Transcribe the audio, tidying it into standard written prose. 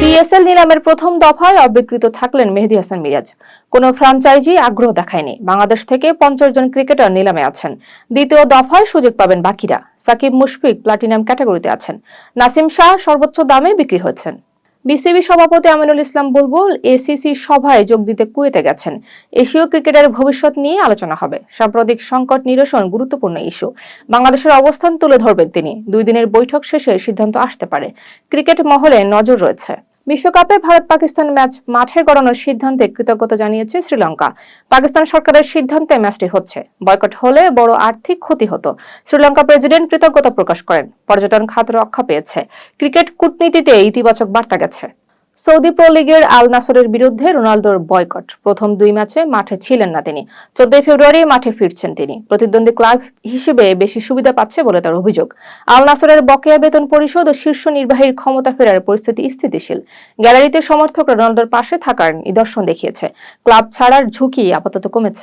PSL নিলামের প্রথম দফায় অবিক্রিত থাকলেন মেহেদী হাসান মিরাজ। কোনো ফ্র্যাঞ্চাইজি আগ্রহ দেখায়নি। বাংলাদেশ থেকে 50 জন ক্রিকেটার নিলামে আছেন। দ্বিতীয় দফায় সুযোগ পাবেন বাকিরা। সাকিব মুশফিক প্লাটিনাম ক্যাটাগরিতে আছেন। নাসিম শাহ সর্বোচ্চ দামে বিক্রি হয়েছেন। বিসিবি সভাপতি আমিনুল ইসলাম বুলবুল এসিসি সভায় যোগ দিতে কুয়েতে গেছেন। এশীয় ক্রিকেটের ভবিষ্যৎ নিয়ে আলোচনা হবে। সাম্প্রতিক সংকট নিরসন গুরুত্বপূর্ণ ইস্যু। বাংলাদেশের অবস্থান তুলে ধরবেন তিনি। 2 দিনের বৈঠক শেষে সিদ্ধান্ত আসতে পারে। ক্রিকেট মহলে নজর রয়েছে। বিশ্বকাপে ভারত-পাকিস্তান ম্যাচ মাঠে গড়ানোর সিদ্ধান্তে কৃতজ্ঞতা জানিয়েছে শ্রীলঙ্কা। পাকিস্তান সরকারের সিদ্ধান্তে ম্যাচটি হচ্ছে। বয়কট হলে বড় আর্থিক ক্ষতি হতো। শ্রীলঙ্কা প্রেসিডেন্ট কৃতজ্ঞতা প্রকাশ করেন। পর্যটন খাত রক্ষা পেয়েছে। ক্রিকেট কূটনীতিতে ইতিবাচক বার্তা গেছে। সৌদি প্রো লিগের আল নাসরের বিরুদ্ধে রোনালদোর বয়কট। প্রথম 2 ম্যাচে মাঠে ছিলেন না তিনি। 14 ফেব্রুয়ারি মাঠে ফিরছেন তিনি। প্রতিদ্বন্দ্বী ক্লাব হিসেবে বেশি সুবিধা পাচ্ছে বলে তার অভিযোগ। আল নাসরের বকেয়া বেতন পরিশোধ ও শীর্ষ নির্বাহীর ক্ষমতা ফেরার পরিস্থিতি স্থিতিশীল। গ্যালারিতে সমর্থকরা রোনালদোর পাশে থাকার নিদর্শন দেখিয়েছে। ক্লাব ছাড়ার ঝুঁকি আপাতত কমেছে।